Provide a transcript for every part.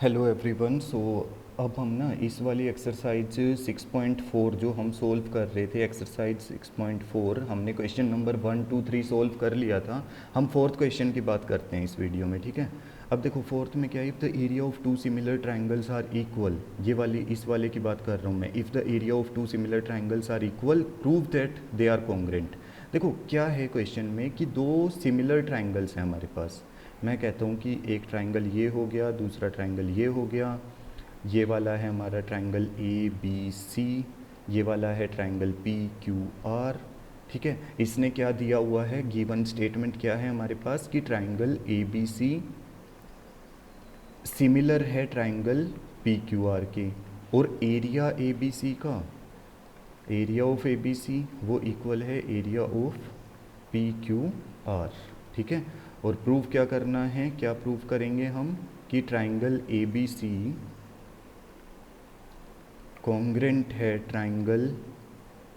Hello everyone. अब हम ना इस वाली एक्सरसाइज 6.4 जो हम सोल्व कर रहे थे, एक्सरसाइज 6.4 हमने क्वेश्चन नंबर 1 2 3 सोल्व कर लिया था। हम फोर्थ क्वेश्चन की बात करते हैं इस वीडियो में, ठीक है। अब देखो फोर्थ में क्या है, if the area of two similar triangles are equal, ये वाली इस वाले की बात कर रहा हूँ मैं। If the area of two similar triangles are equal prove that they are congruent. देखो क्या है क्वेश्चन में कि दो सिमिलर ट्राइंगल्स हैं हमारे पास। मैं कहता हूँ कि एक ट्राइंगल ये हो गया, दूसरा ट्राइंगल ये हो गया। ये वाला है हमारा ट्राइंगल ए बी सी, ये वाला है ट्राइंगल पी क्यू आर, ठीक है। इसने क्या दिया हुआ है, गिवन स्टेटमेंट क्या है हमारे पास कि triangle A B C similar है ट्राइंगल पी क्यू आर के, और एरिया ए बी सी का, area of A B C वो इक्वल है area of P Q R, ठीक है। और प्रूव क्या करना है, क्या प्रूव करेंगे हम कि triangle A B C congruent है ट्राइंगल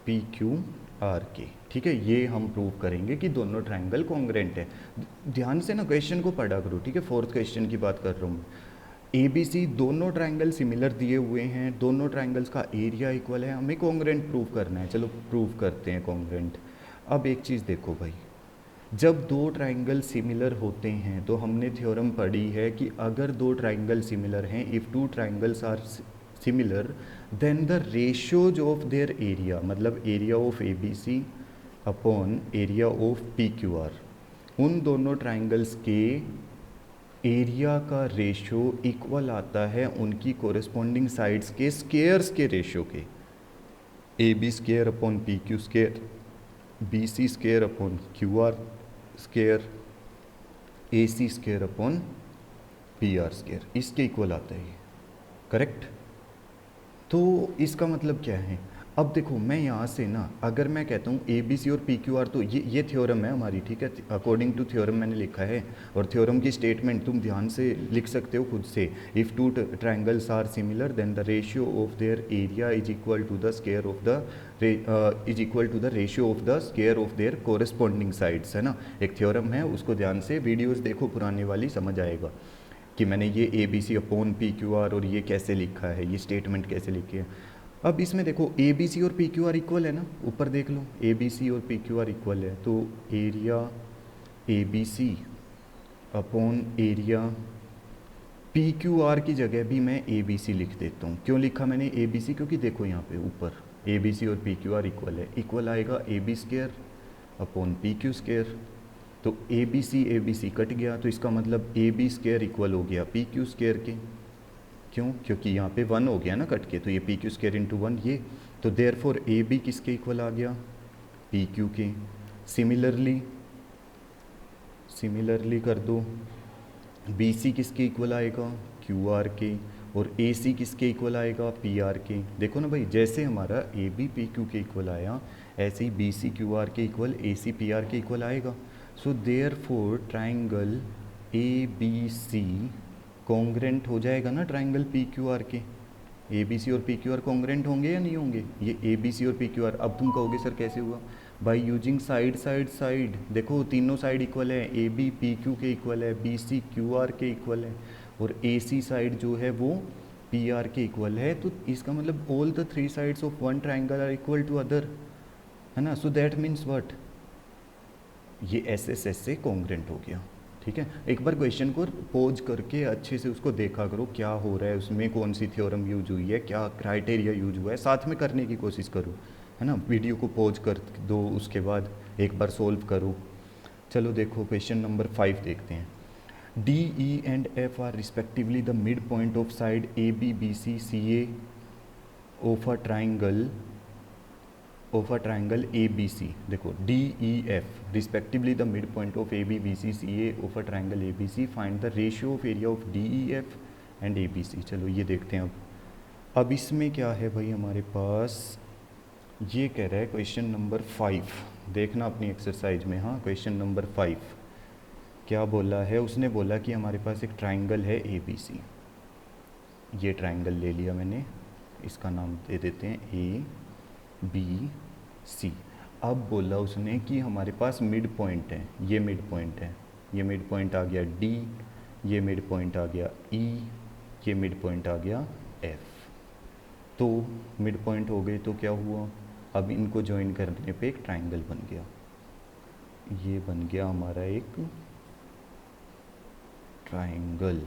पी क्यू आर के, ठीक है। ये हम प्रूव करेंगे कि दोनों ट्राइंगल कॉन्ग्रेंट है। ध्यान से ना क्वेश्चन को पढ़ा करो, ठीक है। फोर्थ क्वेश्चन की बात कर रहा हूँ। ए बी सी दोनों ट्राइंगल सिमिलर दिए हुए हैं, दोनों ट्राइंगल्स का एरिया इक्वल है, हमें कॉन्ग्रेंट प्रूव करना है। चलो प्रूव करते हैं कॉन्ग्रेंट। अब एक चीज़ देखो भाई, जब दो ट्राइंगल सिमिलर होते हैं तो हमने थ्योरम पढ़ी है कि अगर दो ट्राइंगल सिमिलर हैं, if two triangles are similar then the ratios of their area, मतलब area of A B C upon area of P Q R, उन दोनों ट्राइंगल्स के एरिया का रेशियो इक्वल आता है उनकी कोरिस्पोंडिंग साइड्स के स्केयर्स के रेशियो के। A B square upon P Q square, B C square upon Q R square, A C square upon P R square, इसके इक्वल आता है ये, करेक्ट। तो इसका मतलब क्या है, अब देखो मैं यहाँ से ना अगर मैं कहता हूँ ए बी सी और पी क्यू आर, तो ये थ्योरम है हमारी, ठीक है। अकॉर्डिंग टू थ्योरम मैंने लिखा है, और थ्योरम की स्टेटमेंट तुम ध्यान से लिख सकते हो खुद से। If two triangles are similar then the ratio of their area is equal to the square of the is equal to the ratio of the square of their corresponding sides, है ना। एक थ्योरम है, उसको ध्यान से videos देखो पुराने वाली, समझ आएगा कि मैंने ये A B C upon P Q R और ये कैसे लिखा है, ये स्टेटमेंट कैसे लिखी है। अब इसमें देखो ए बी सी और पी क्यू आर इक्वल है ना, ऊपर देख लो ए बी सी और पी क्यू आर इक्वल है, तो area A B C upon area P Q R की जगह भी मैं ए बी सी लिख देता हूँ। क्यों लिखा मैंने ए बी सी, क्योंकि देखो यहाँ पे ऊपर ए बी सी और पी क्यू आर इक्वल है, इक्वल आएगा A B square upon P Q square. तो ए बी सी कट गया, तो इसका मतलब ए बी स्केयर इक्वल हो गया पी क्यू स्केयर के। क्यों, क्योंकि यहाँ पे वन हो गया ना कट के, तो ये P Q square into one ये, तो देयर फॉर ए बी किसके इक्वल आ गया, पी क्यू के। सिमिलरली सिमिलरली कर दो, बी सी किसके इक्वल आएगा, क्यू आर के, और ए सी किसके इक्वल आएगा, पी आर के। देखो ना भाई, जैसे हमारा ए बी पी क्यू के इक्वल आया, ऐसे ही बी सी क्यू आर के equal A C P R के इक्वल आएगा। So therefore triangle A B C congruent हो जाएगा ना ट्राइंगल पी क्यू आर के। ए बी सी और पी क्यू आर कॉन्ग्रेंट होंगे या नहीं होंगे, ये ए बी सी और पी क्यू आर। अब तुम कहोगे सर कैसे हुआ, by using side side side. देखो तीनों साइड इक्वल है, ए बी पी क्यू के इक्वल है, बी सी क्यू आर के इक्वल है, और ए सी साइड जो है वो पी आर के इक्वल है। तो इसका मतलब all the three sides of one triangle are equal to other, है ना। सो दैट मीन्स व्हाट, ये एस एस एस से कॉन्ग्रेंट हो गया, ठीक है। एक बार क्वेश्चन को पोज करके अच्छे से उसको देखा करो क्या हो रहा है उसमें, कौन सी थ्योरम यूज हुई है, क्या क्राइटेरिया यूज हुआ है, साथ में करने की कोशिश करो, है ना। वीडियो को पोज कर दो, उसके बाद एक बार सोल्व करो। चलो देखो क्वेश्चन नंबर 5 देखते हैं। D E and F are respectively the mid point of side A B B C C A of a triangle A B C. देखो D E F respectively the mid point of A B B C C A of a triangle A B C, find the ratio of area of D E F and A B C. चलो ये देखते हैं अब इसमें क्या है भाई हमारे पास, ये कह रहा है क्वेश्चन नंबर 5, देखना अपनी एक्सरसाइज में। हाँ क्वेश्चन नंबर 5 क्या बोला है, उसने बोला कि हमारे पास एक ट्राइंगल है ए बी सी। ये ट्राइंगल ले लिया मैंने, इसका नाम दे देते हैं ए बी सी। अब बोला उसने कि हमारे पास मिड पॉइंट है, ये मिड पॉइंट है, ये मिड पॉइंट आ गया डी, ये मिड पॉइंट आ गया ई, ये मिड पॉइंट आ गया एफ। तो मिड पॉइंट हो गए तो क्या हुआ, अब इनको ज्वाइन करने पे एक ट्राइंगल बन गया। ये बन गया हमारा एक ट्राइंगल।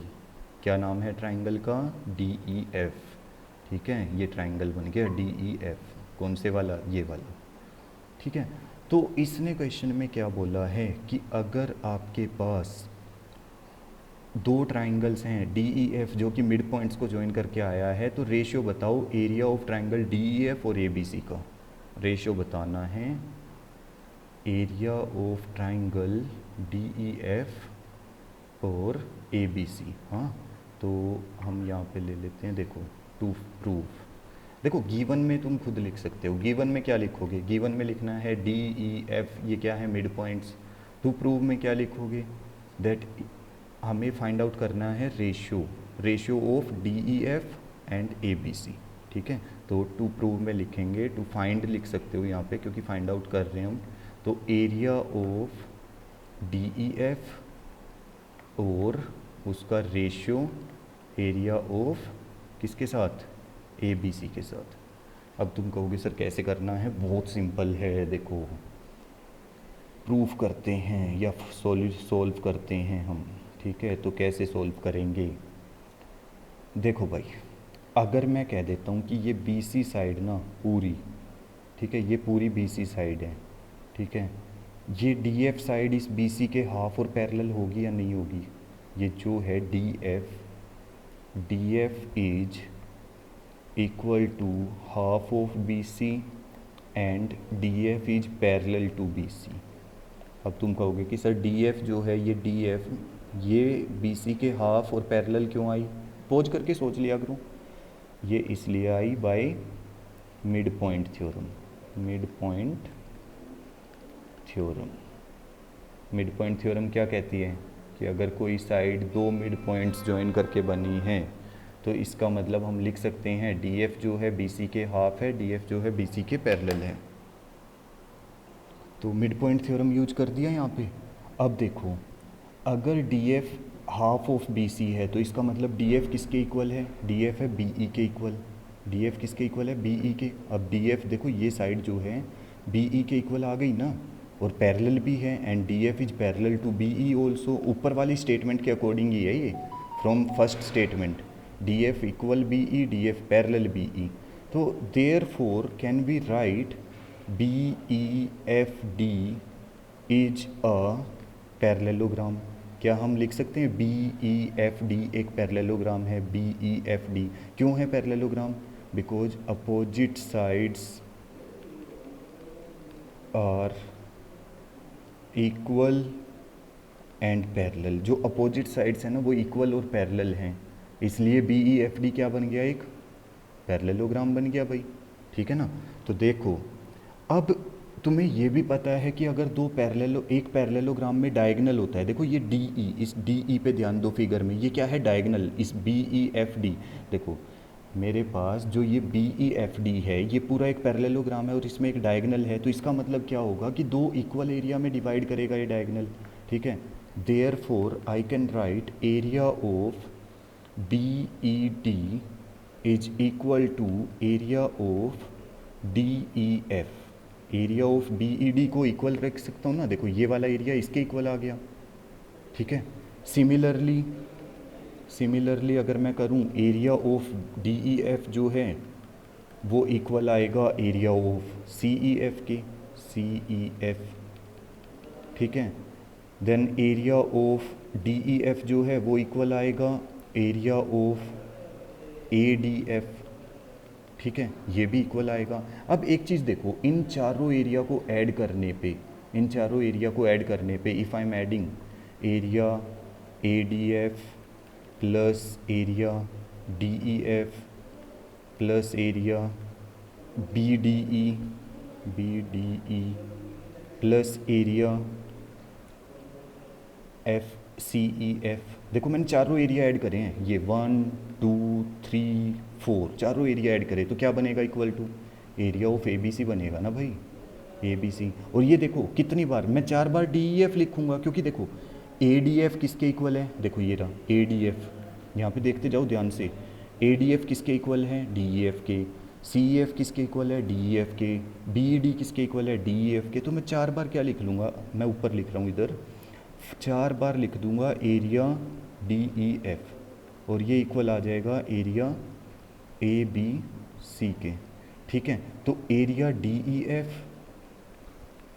क्या नाम है ट्राइंगल का, डी ई एफ। ठीक है, ये ट्राइंगल बन गया डी ई एफ। कौन से वाला, ये वाला। ठीक है, तो इसने क्वेश्चन में क्या बोला है कि अगर आपके पास दो ट्राइंगल्स हैं डी ई एफ जो कि मिड पॉइंट्स को ज्वाइन करके आया है, तो रेशियो बताओ area of triangle D E F और ए बी सी का। रेशियो बताना है area of triangle D E F और ए बी सी। हाँ, तो हम यहाँ पे ले लेते हैं, देखो टू प्रूव। देखो गिवन में तुम खुद लिख सकते हो, गिवन में क्या लिखोगे, गिवन में लिखना है डी ई एफ, ये क्या है मिड पॉइंट्स। टू प्रूव में क्या लिखोगे, दैट हमें फाइंड आउट करना है ratio of D E F and A B C. ठीक है, तो टू प्रूव में लिखेंगे, टू फाइंड लिख सकते हो यहाँ पे क्योंकि फाइंड आउट कर रहे हैं हम। तो area of D E F और उसका रेशियो एरिया ऑफ किसके साथ, ए बी सी के साथ। अब तुम कहोगे सर कैसे करना है, बहुत सिंपल है, देखो प्रूफ करते हैं या सोल्व करते हैं हम। ठीक है, तो कैसे सोल्व करेंगे, देखो भाई, अगर मैं कह देता हूँ कि ये बी सी साइड ना पूरी, ठीक है, ये पूरी बी सी साइड है। ठीक है, ये डी एफ साइड इस बी सी के हाफ और पैरेलल होगी या नहीं होगी। ये जो है D F is equal to half of B C and D F is parallel to B C. अब तुम कहोगे कि सर डी एफ जो है ये डी एफ ये बी सी के हाफ और पैरेलल क्यों आई, पोज करके सोच लिया करो। ये इसलिए I by mid point theorem. Mid point theorem क्या कहती है कि अगर कोई साइड दो मिड पॉइंट्स ज्वाइन करके बनी है तो इसका मतलब हम लिख सकते हैं डी एफ जो है बी सी के हाफ है, डी एफ जो है बी सी के पैरेलल है। तो मिड पॉइंट थ्योरम यूज कर दिया यहाँ पे। अब देखो, अगर D F half of B C है तो इसका मतलब डी एफ किसके इक्वल है, डी एफ है बी ई के इक्वल। डी एफ किसके इक्वल है, बी ई के। अब डी एफ देखो ये साइड जो है बी ई के इक्वल आ गई ना, और पैरेलल भी है, and D F is parallel to B E also. ऊपर वाली स्टेटमेंट के अकॉर्डिंग ही है ये, from first statement D F equal B E, D F parallel B E. तो therefore can be right B E F D is a parallelogram. क्या हम लिख सकते हैं बी ई एफ डी एक पैरेललोग्राम है, बी ई एफ डी। क्यों है parallelogram, because opposite sides are equal and parallel. जो अपोजिट साइड्स हैं ना वो इक्वल और पैरेलल हैं, इसलिए बी ई एफ डी क्या बन गया, एक पैरेललोग्राम बन गया भाई। ठीक है ना, तो देखो अब तुम्हें ये भी पता है कि अगर एक पैरेललोग्राम में डायगोनल होता है, देखो ये डी ई, इस डी ई पे ध्यान दो फिगर में, ये क्या है डायगोनल, इस बी ई एफ डी। देखो मेरे पास जो ये बी ई एफ डी है ये पूरा एक पैरेललोग्राम है और इसमें एक डायगोनल है, तो इसका मतलब क्या होगा कि दो इक्वल एरिया में डिवाइड करेगा ये डायगोनल। ठीक है, therefore I can write area of B E D is equal to area of D E F. Area of B E D को इक्वल रख सकता हूँ ना, देखो ये वाला एरिया इसके इक्वल आ गया। ठीक है, सिमिलरली अगर मैं करूँ area of D E F जो है वो इक्वल आएगा area of C E F के, सी ई एफ। ठीक है, then area of D E F जो है वो इक्वल आएगा area of A D F. ठीक है, ये भी इक्वल आएगा। अब एक चीज़ देखो, इन चारों एरिया को ऐड करने पे if I am adding area A D F plus area D E F plus area B D E plus area F C E F. देखो मैंने चारों एरिया ऐड करे हैं, ये 1 2 3 4 चारों एरिया ऐड करे तो क्या बनेगा, equal to area of A B C बनेगा ना भाई, ए बी सी। और ये देखो कितनी बार मैं 4 बार डी ई एफ लिखूंगा, क्योंकि देखो ए डी एफ किसके इक्वल है, देखो ये रहा ए डी एफ, यहाँ पे देखते जाओ ध्यान से, ए डी एफ किसके इक्वल है, डी ई एफ के, सी ई एफ किसके इक्वल है, डी ई एफ के, बी ई डी किसके इक्वल है, डी ई एफ के। तो मैं 4 बार क्या लिख लूँगा, मैं ऊपर लिख रहा हूँ इधर, 4 बार लिख दूँगा एरिया डी ई एफ, और ये इक्वल आ जाएगा एरिया ए बी सी के। ठीक है, तो area D E F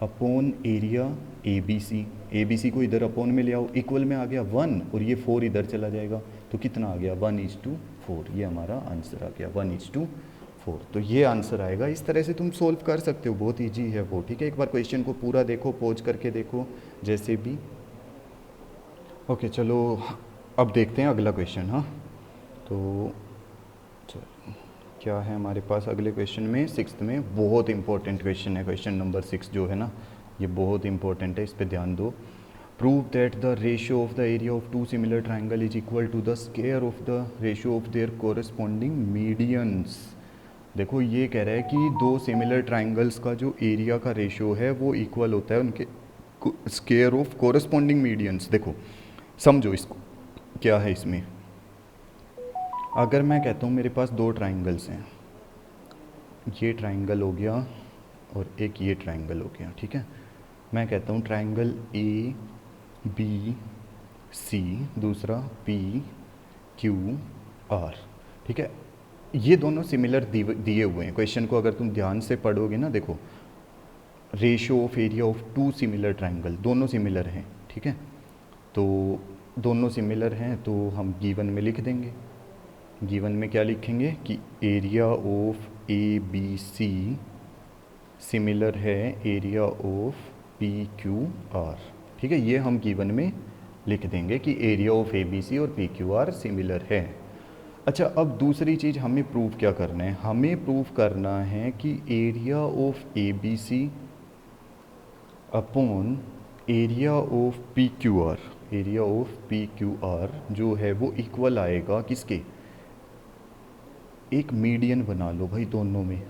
upon area A B C को इधर अपॉन में ले आओ, इक्वल में आ गया 1 और ये 4 इधर चला जाएगा, तो कितना आ गया 1:4। ये हमारा आंसर आ गया 1:4। तो ये आंसर आएगा। इस तरह से तुम सोल्व कर सकते हो, बहुत ईजी है वो। ठीक है, एक बार क्वेश्चन को पूरा देखो, पॉज करके देखो जैसे भी। ओके चलो अब देखते हैं अगला क्वेश्चन। हाँ तो चलो क्या है हमारे पास अगले क्वेश्चन में, 6th में। बहुत इंपॉर्टेंट क्वेश्चन है, क्वेश्चन नंबर 6 जो है ना, ये बहुत इंपॉर्टेंट है, इस पे ध्यान दो। Prove that the ratio of the area of two similar triangle is equal to the square of the ratio of their corresponding medians. देखो ये कह रहा है कि दो सिमिलर ट्राइंगल्स का जो एरिया का रेशियो है वो इक्वल होता है उनके स्क्वायर ऑफ कोरस्पॉन्डिंग मीडियंस। देखो समझो इसको, क्या है इसमें। अगर मैं कहता हूँ मेरे पास दो ट्राइंगल्स हैं, ये ट्राइंगल हो गया और एक ये ट्राइंगल हो गया। ठीक है, मैं कहता हूँ ट्राइंगल ए बी सी, दूसरा पी क्यू आर। ठीक है, ये दोनों सिमिलर दिए हुए हैं। क्वेश्चन को अगर तुम ध्यान से पढ़ोगे ना, देखो ratio of area of two similar triangle, दोनों सिमिलर हैं। ठीक है, तो दोनों सिमिलर हैं तो हम गिवन में लिख देंगे। गिवन में क्या लिखेंगे कि area of A B C similar है area of P Q R. ठीक है, ये हम गिवन में लिख देंगे कि area of A B C और पी क्यू आर सिमिलर है। अच्छा, अब दूसरी चीज़ हमें प्रूव क्या करना है, हमें प्रूव करना है कि area of A B C upon area of P Q R, area of P Q R जो है वो इक्वल आएगा किसके, एक मीडियन बना लो भाई दोनों में।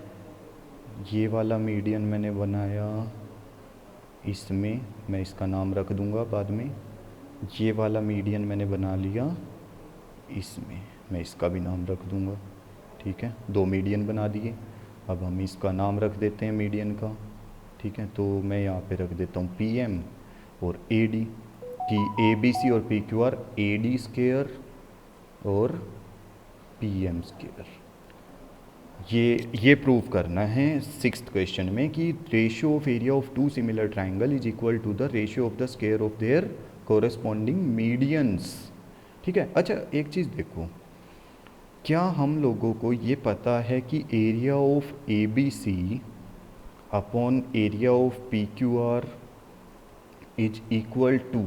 ये वाला मीडियन मैंने बनाया, इसमें मैं इसका नाम रख दूंगा बाद में। ये वाला मीडियन मैंने बना लिया, इसमें मैं इसका भी नाम रख दूंगा। ठीक है, दो मीडियन बना दिए। अब हम इसका नाम रख देते हैं मीडियन का। ठीक है, तो मैं यहाँ पे रख देता हूँ पी एम और ए डी, कि ए बी सी और P Q R A D square और पी एम स्क्वायर। ये प्रूव करना है 6th क्वेश्चन में कि ratio of area of two similar triangle is equal to the ratio of the square of their corresponding medians. ठीक है, अच्छा एक चीज़ देखो, क्या हम लोगों को ये पता है कि area of A B C upon area of P Q R is equal to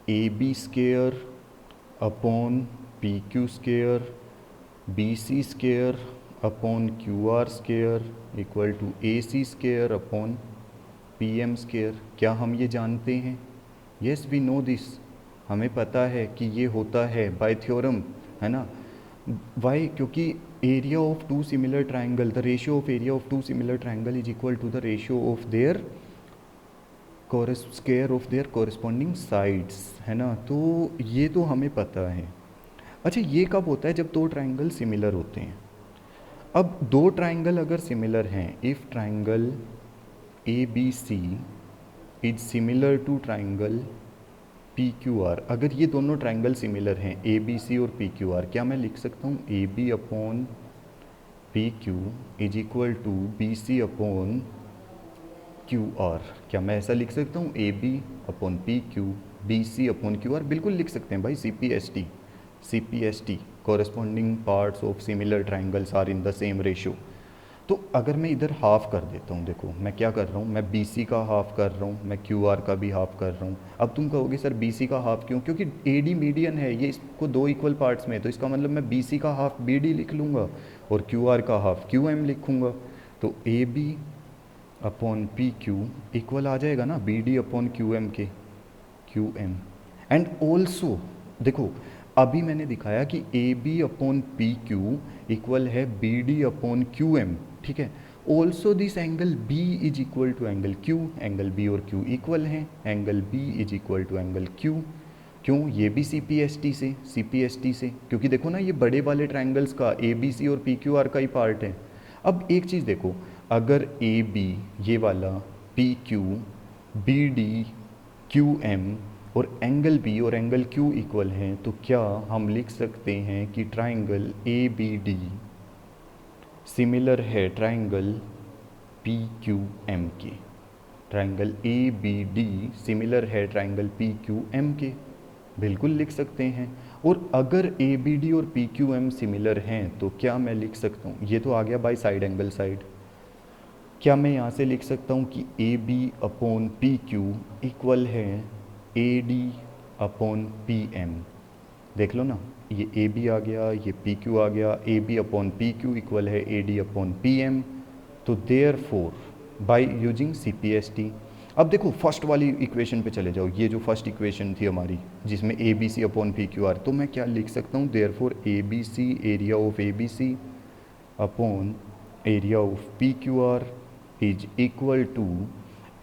A B square upon P Q square B C square upon Q R square equal to A C square upon P M square. क्या हम ये जानते हैं? Yes we know this, हमें पता है कि ये होता है बाय थ्योरम, है ना। वाई? क्योंकि area of two similar triangle, the ratio of area of two similar triangle is equal to the ratio of their square of their corresponding sides, है ना। तो ये तो हमें पता है। अच्छा, ये कब होता है? जब दो ट्राइंगल सिमिलर होते हैं। अब दो ट्राइंगल अगर सिमिलर हैं, if triangle A B C is similar to triangle P Q R, अगर ये दोनों ट्राइंगल सिमिलर हैं ए बी सी और पी क्यू आर, क्या मैं लिख सकता हूँ A B upon P Q is equal to B C upon Q R? क्या मैं ऐसा लिख सकता हूँ A B upon P Q B C upon Q R? बिल्कुल लिख सकते हैं भाई, C P S T corresponding parts of similar triangles are in the same ratio. तो अगर मैं इधर हाफ कर देता हूँ, देखो मैं क्या कर रहा हूँ, मैं बी सी का हाफ कर रहा हूँ, मैं क्यू आर का भी हाफ कर रहा हूँ। अब तुम कहोगे सर बी सी का हाफ क्यों? क्योंकि ए डी मीडियन है, ये इसको दो इक्वल पार्ट्स में है, तो इसका मतलब मैं बी सी का हाफ बी डी लिख लूँगा और क्यू आर का हाफ क्यू एम लिखूँगा। तो A B upon P Q equal आ जाएगा ना B D upon Q M के, क्यू एम। एंड ऑल्सो देखो, अभी मैंने दिखाया कि A B upon P Q equal है B D upon Q M. ठीक है, also this angle B is equal to angle Q, angle B और क्यू इक्वल हैं, angle B is equal to angle Q. क्यों? ये भी सी P S T से, क्योंकि देखो ना ये बड़े वाले ट्राइंगल्स का ए बी सी और पी क्यू आर का ही पार्ट है। अब एक चीज़ देखो, अगर ए बी ये वाला, P Q, B D, Q M और एंगल बी और एंगल क्यू इक्वल हैं, तो क्या हम लिख सकते हैं कि triangle A B D similar है ट्राइंगल पी क्यू एम के? Triangle A B D similar है ट्राइंगल पी क्यू एम के, बिल्कुल लिख सकते हैं। और अगर ए बी डी और पी क्यू एम सिमिलर हैं तो क्या मैं लिख सकता हूँ, ये तो आ गया बाई साइड एंगल साइड, क्या मैं यहाँ से लिख सकता हूँ कि A B upon P Q equal है A D upon P M? देख लो ना, ये ए बी आ गया, ये पी क्यू आ गया, A B upon P Q equal है A D upon P M. तो therefore by using C P S T. अब देखो फर्स्ट वाली इक्वेशन पे चले जाओ, ये जो फर्स्ट इक्वेशन थी हमारी जिसमें A B C upon P Q R, तो मैं क्या लिख सकता हूँ, therefore A B C area of A B C upon area of P Q R is equal to,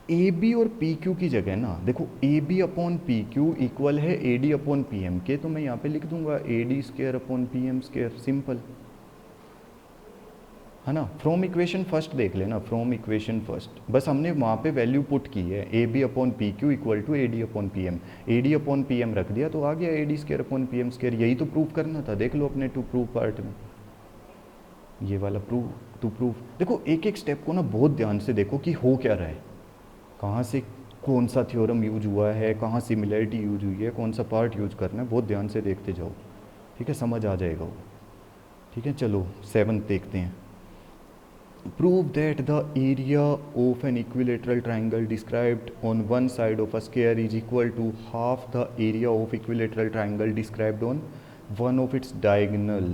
A B और पी क्यू की जगह ना देखो A B upon P Q equal है A D upon P M के, तो मैं यहाँ पे लिख दूंगा A D square upon P M square, simple है ना। फ्रॉम इक्वेशन फर्स्ट देख लेना, फ्रॉम इक्वेशन फर्स्ट, बस हमने वहाँ पे वैल्यू पुट की है, A B upon P Q equal to A D upon P M, A D upon P M रख दिया तो आ गया A D square upon P M square. यही तो प्रूव करना था, देख लो अपने टू प्रूव पार्ट में, ये वाला प्रूव टू प्रूव। देखो एक एक स्टेप को ना बहुत ध्यान से देखो कि हो क्या रहा है, कहाँ से कौन सा थ्योरम यूज हुआ है, कहाँ सिमिलरिटी यूज हुई है, कौन सा पार्ट यूज करना है, बहुत ध्यान से देखते जाओ, ठीक है, समझ आ जाएगा वो। ठीक है, चलो सेवन्थ देखते हैं। Prove that the area of an equilateral triangle described on one side of a square is equal to half the area of equilateral triangle described on one of its diagonal।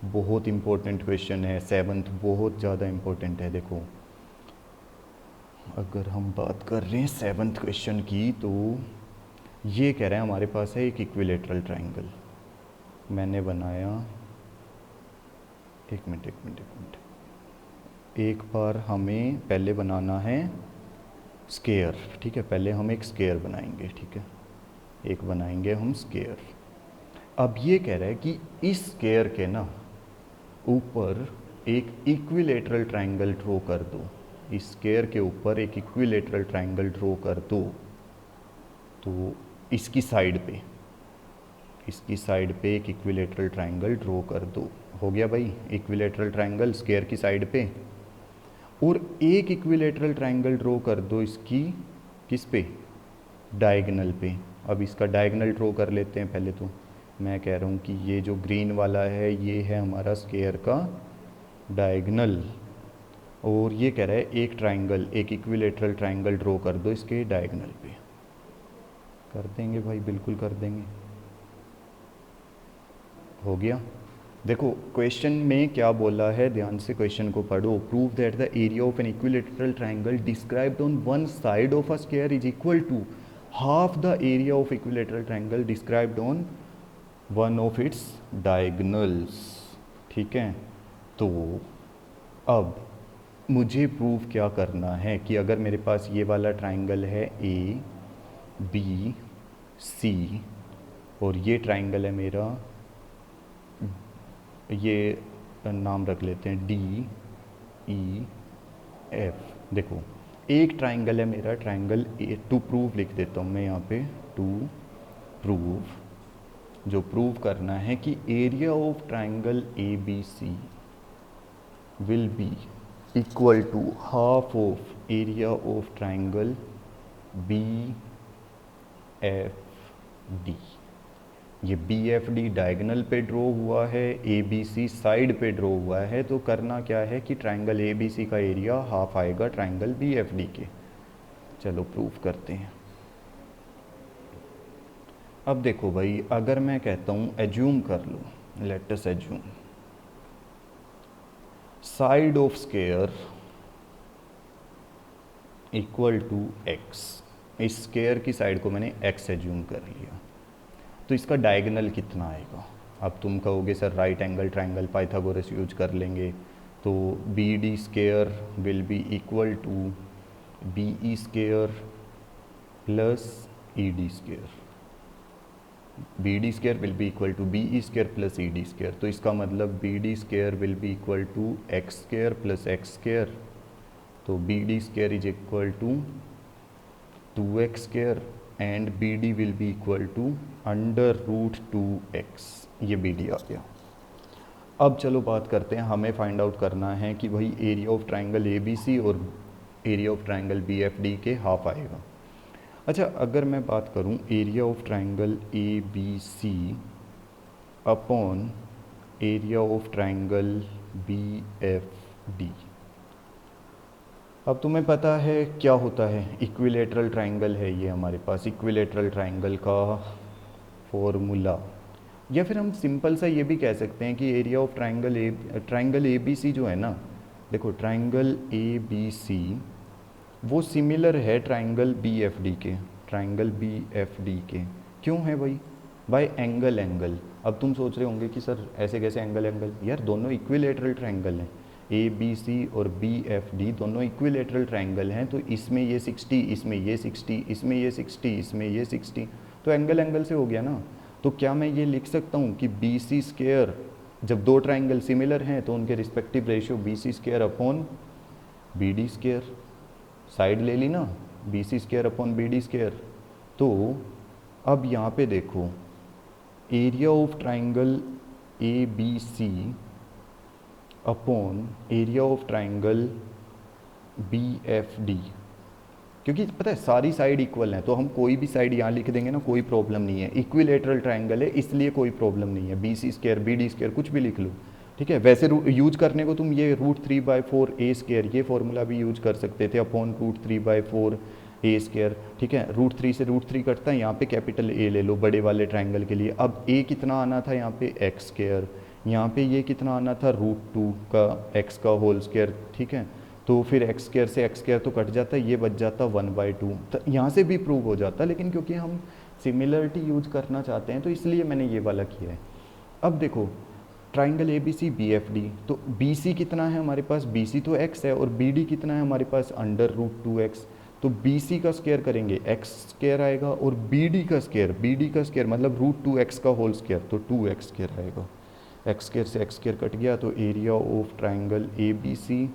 बहुत important question है, seventh बहुत ज़्यादा important है। देखो अगर हम बात कर रहे हैं सेवन्थ क्वेश्चन की, तो ये कह रहे हैं हमारे पास है एक इक्विलेटरल ट्राइंगल, मैंने बनाया, एक मिनट, एक बार हमें पहले बनाना है स्केयर, ठीक है, पहले हम एक स्केयर बनाएंगे, ठीक है, एक बनाएंगे हम स्केयर। अब ये कह रहा है कि इस स्केयर के ना ऊपर एक इक्विलेटरल ट्राइंगल ड्रॉ कर दो, इस स्केयर के ऊपर एक इक्विलेटरल ट्राइंगल ड्रॉ कर दो, तो इसकी साइड पे, इसकी साइड पे एक इक्विलेटरल ट्राइंगल ड्रॉ कर दो। हो गया भाई इक्विलेटरल ट्राइंगल स्केयर की साइड पे, और एक इक्विलेटरल ट्राइंगल ड्रॉ कर दो इसकी किस पे, डायगोनल पे। अब इसका डायगोनल ड्रॉ कर लेते हैं पहले, तो मैं कह रहा हूँ कि ये जो ग्रीन वाला है ये है हमारा स्केयर का डायगोनल, और ये कह रहा है एक ट्राइंगल, एक इक्विलेटरल ट्राइंगल ड्रॉ कर दो इसके डायगोनल पे। कर देंगे भाई, बिल्कुल कर देंगे, हो गया। देखो क्वेश्चन में क्या बोला है, ध्यान से क्वेश्चन को पढ़ो। Prove that the area of an equilateral triangle described on one side of a square is equal to half the area of equilateral triangle described on one of its diagonals. ठीक है, तो अब मुझे prove क्या करना है कि अगर मेरे पास ये वाला ट्राइंगल है ए बी सी, और ये ट्राइंगल है मेरा, ये नाम रख लेते हैं डी ई एफ। देखो एक ट्राइंगल है मेरा, ट्राइंगल ए, टू प्रूव लिख देता हूँ मैं यहाँ पे, टू प्रूव, जो प्रूव करना है कि area of triangle A B C will be equal to half of area of triangle B F D. ये बी एफ डी डायगोनल पे ड्रॉ हुआ है, ए बी सी साइड पे ड्रॉ हुआ है, तो करना क्या है कि ट्राइंगल ए बी सी का एरिया हाफ आएगा ट्राइंगल बी एफ डी के। चलो प्रूफ करते हैं। अब देखो भाई, अगर मैं कहता हूँ एज्यूम कर लो, let us assume side of square equal to X, इस स्क्वायर की साइड को मैंने एक्स एज्यूम कर लिया, तो इसका डायगोनल कितना आएगा। अब तुम कहोगे sir right angle triangle Pythagoras use कर लेंगे, तो B D square will be equal to B E square plus E D square. B D square will be equal to B E square plus E D square, तो इसका मतलब B D square will be equal to X square plus X square, तो B D square is equal to 2x square and B D will be equal to under root 2x, ये B D आ गया। अब चलो बात करते हैं, हमें find out करना है कि भाई area of triangle A B C और area of triangle B F D के हाफ आएगा। अच्छा, अगर मैं बात करूं area of triangle A B C upon area of triangle B F D, अब तुम्हें पता है क्या होता है, इक्विलेटरल ट्राइंगल है ये हमारे पास, इक्विलेटरल ट्राइंगल का फॉर्मूला, या फिर हम सिंपल सा ये भी कह सकते हैं कि area of triangle A B C जो है ना, देखो ट्राइंगल ए बी सी वो सिमिलर है ट्राइंगल बी एफ डी के, ट्राइंगल बी एफ डी के। क्यों है भाई? Bye angle angle. अब तुम सोच रहे होंगे कि सर ऐसे कैसे एंगल एंगल, यार दोनों इक्विलेटरल ट्राइंगल हैं, ए बी सी और बी एफ डी दोनों इक्विलेटरल ट्राइंगल हैं, तो इसमें ये 60, इसमें ये 60, इसमें ये 60, इसमें ये 60, तो एंगल एंगल से हो गया ना। तो क्या मैं ये लिख सकता हूँ कि बी सी स्क्वायर, जब दो ट्राइंगल सिमिलर हैं तो उनके respective ratio B C square upon B D square, side ले ली ना, B C square upon B D square. तो अब यहाँ पे देखो area of triangle A B C upon area of triangle B F D, क्योंकि पता है सारी साइड इक्वल हैं तो हम कोई भी साइड यहाँ लिख देंगे ना, कोई प्रॉब्लम नहीं है, इक्विलेटरल ट्राइंगल है इसलिए कोई प्रॉब्लम नहीं है, B C square B D square कुछ भी लिख लो, ठीक है। वैसे यूज करने को तुम ये √3/4 ए स्क्वायर ये फॉर्मूला भी यूज कर सकते थे, अपॉन √3/4 ए स्क्वायर, ठीक है। √3 से √3 कटता है, यहाँ पे कैपिटल ए ले लो बड़े वाले ट्राइंगल के लिए। अब ए कितना आना था यहाँ पे एक्स स्क्वायर, यहाँ पे ये कितना आना था √2 का एक्स का होल स्क्वायर, ठीक है। तो फिर एक्स स्क्वायर से एक्स स्क्वायर तो कट जाता है, ये बच जाता 1/2, तो यहाँ से भी प्रूव हो जाता, लेकिन क्योंकि हम सिमिलरिटी यूज करना चाहते हैं तो इसलिए मैंने ये वाला किया है। अब देखो triangle A B C B F D, तो बी सी कितना है हमारे पास, बी सी तो एक्स है, और बी डी कितना है हमारे पास अंडर √2x, तो बी सी का स्क्वायर करेंगे एक्स स्क्वायर आएगा, और बी डी का स्क्वायर मतलब √2x का होल स्क्वायर, तो 2x स्क्वायर आएगा, एक्स स्क्वायर से एक्स स्क्वायर कट गया, तो area of triangle A B C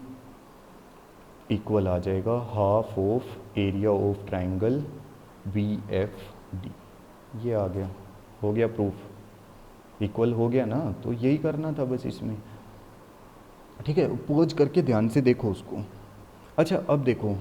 equal आ जाएगा half of area of triangle B F D. ये आ गया, हो गया प्रूफ, इक्वल हो गया ना, तो यही करना था बस इसमें, ठीक है। पोज करके ध्यान से देखो उसको। अच्छा अब देखो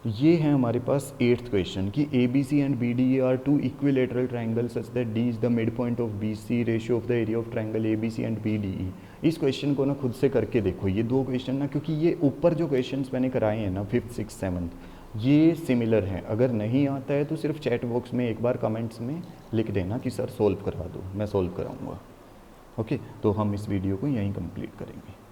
ये है हमारे पास 8th क्वेश्चन कि A B C and B D are two equilateral triangle such that D is the mid point of B C, ratio of the area of triangle A B C and B D E. इस question को ना खुद से करके देखो, ये दो question ना, क्योंकि ये ऊपर जो क्वेश्चन मैंने कराए हैं ना 5th 6th 7th ये सिमिलर हैं। अगर नहीं आता है तो सिर्फ चैट बॉक्स में एक बार कमेंट्स में लिख देना कि सर सोल्व करा दो, मैं सोल्व कराऊंगा। ओके, तो हम इस वीडियो को यहीं कंप्लीट करेंगे।